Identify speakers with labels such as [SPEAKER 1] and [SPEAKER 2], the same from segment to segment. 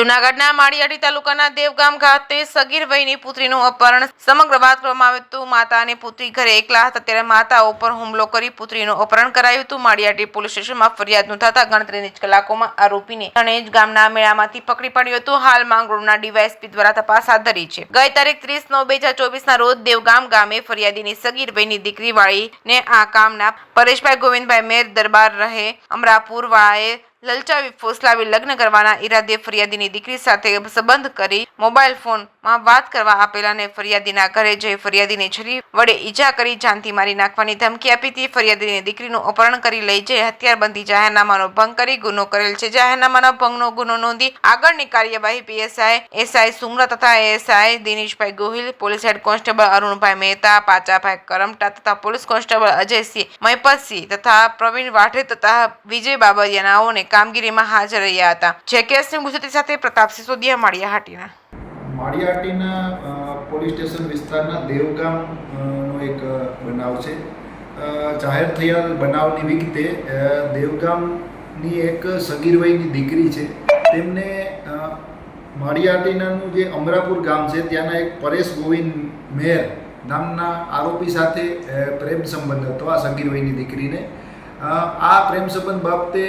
[SPEAKER 1] જૂનાગઢના માળિયાટી તાલુકાના દેવગામ ખાતે સગીર વયની પુત્રીનું અપહરણ. સમગ્ર વાત કરવામાં આવે તો માતા અને પુત્રી ઘરે એકલા હતા ત્યારે માતા ઉપર હુમલો કરી પુત્રીનું અપહરણ કરાયું હતું. માળિયાટી પોલીસ સ્ટેશનમાં ફરિયાદ નોંધાતા ગણતરીની જ કલાકોમાં આરોપીને તણેજ ગામના મેળામાંથી પકડી પાડ્યો હતો. હાલ માંગરોળના ડીવાયએસપી દ્વારા તપાસ હાથ ધરી છે. ગઈ તારીખ 30/9/2024 રોજ દેવગામ ગામે ફરિયાદીની સગીર વયની દીકરી વાળીને આ કામના પરેશભાઈ ગોવિંદભાઈ મેર દરબાર રહે અમરાપુર વાળાએ લલચાવી ફોસલાવી લગ્ન કરવાના ઈરાદે ફરિયાદીની દીકરી સાથે સંબંધ કરી મોબાઈલ ફોનમાં વાત કરવા આપેલાને ફરિયાદીના ઘરે જઈ ફરિયાદીને છરી વડે ઈજા કરી જાનથી મારી નાખવાની ધમકી આપી હતી. ફરિયાદીની દીકરીનું અપહરણ કરી લઈ જઈ હથિયારબંધી જાહેરનામાનો ભંગ કરી ગુનો કરેલ છે. જાહેરનામાના ભંગનો ગુનો નોંધી આગળની કાર્યવાહી પીએસઆઈ એસઆઈ સુમરા તથા ASI Dineshbhai Gohil, police head constable Arunbhai Mehta, Pachabhai Karmata તથા પોલીસ કોન્સ્ટેબલ અજયસિંહ મહિપતસિંહ તથા પ્રવીણ વાઢે તથા વિજય બાબરિયાનાઓને કામગીરીમાં હાજર રહ્યા હતા. જે કેસની ગુજરાતી સાથે પ્રતાપ સિસોદિયા,
[SPEAKER 2] માળિયાટીના પોલીસ સ્ટેશન વિસ્તારના દેવગામનો એક બનાવ છે. જાહેર થયેલ બનાવની વિગતે દેવગામની એક સગીર વયની દીકરી છે. તેમને માળિયાટીનાનું જે અમરાપુર ગામ છે ત્યાંના એક પરેશ ગોવિંદ મેર નામના આરોપી સાથે પ્રેમ સંબંધ હતો આ સગીર વયની દીકરીને. આ પ્રેમ સંબંધ બાબતે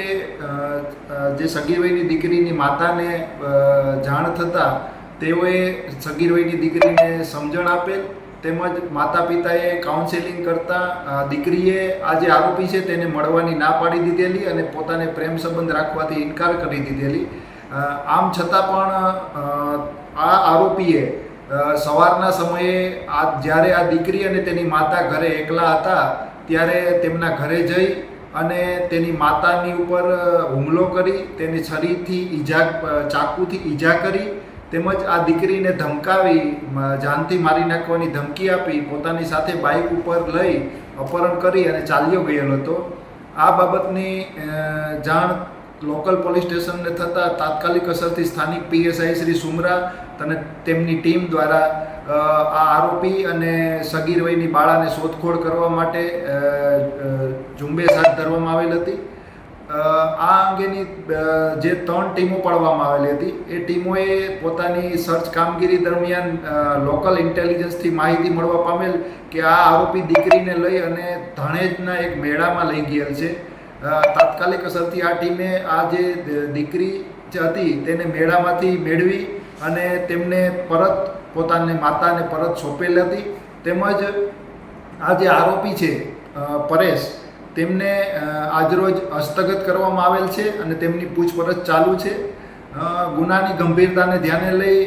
[SPEAKER 2] જે સગીર વયની દીકરીની માતાને જાણ થતાં તેઓએ સગીર વયની દીકરીને સમજણ આપેલ તેમજ માતા પિતાએ કાઉન્સેલિંગ કરતાં દીકરીએ આ જે આરોપી છે તેને મળવાની ના પાડી દીધેલી અને પોતાને પ્રેમ સંબંધ રાખવાથી ઇનકાર કરી દીધેલી. આમ છતાં પણ આ આરોપીએ સવારના સમયે જ્યારે આ દીકરી અને તેની માતા ઘરે એકલા હતા ત્યારે તેમના ઘરે જઈ અને તેની માતાની ઉપર હુમલો કરી તેને છરીથી ચાકુથી ઈજા કરી તેમજ આ દીકરીને ધમકાવી જાનથી મારી નાખવાની ધમકી આપી પોતાની સાથે બાઇક ઉપર લઈ અપહરણ કરી અને ચાલ્યો ગયેલો હતો. આ બાબતની જાણ લોકલ પોલીસ સ્ટેશનને થતાં તાત્કાલિક અસરથી સ્થાનિક પીએસઆઈ શ્રી સુમરા અને તેમની ટીમ દ્વારા આ આરોપી અને સગીર વયની બાળાને શોધખોળ કરવા માટે ઝુંબેશ હાથ ધરવામાં આવેલ હતી. આ અંગેની જે 3 ટીમો પાડવામાં આવેલી હતી એ ટીમોએ પોતાની સર્ચ કામગીરી દરમિયાન લોકલ ઇન્ટેલિજન્સથી માહિતી મળવા પામેલ કે આ આરોપી દીકરીને લઈ અને ધણેજના એક મેળામાં લઈ ગયેલ છે. તાત્કાલિક અસરથી આ ટીમે આ જે દીકરી હતી તેને મેળામાંથી મેળવી અને તેમને પરત પોતાની માતાને પરત સોંપેલ હતી. તેમજ આ જે આરોપી છે પરેશ તેમને આજરોજ હસ્તગત કરવામાં આવેલ છે અને તેમની પૂછપરછ ચાલુ છે. ગુનાની ગંભીરતાને ધ્યાને લઈ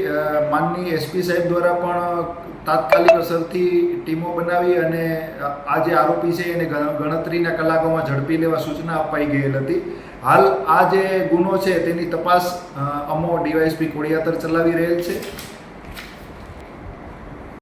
[SPEAKER 2] માનનીય એસપી સાહેબ દ્વારા પણ તાત્કાલિક અસરથી ટીમો બનાવી અને આ જે આરોપી છે એને ગણતરીના કલાકોમાં ઝડપી લેવા સૂચના અપાઈ ગયેલ હતી. હાલ આ જે ગુનો છે તેની તપાસ અમો ડીવાયએસપી ખોડિયાતર ચલાવી રહેલ છે.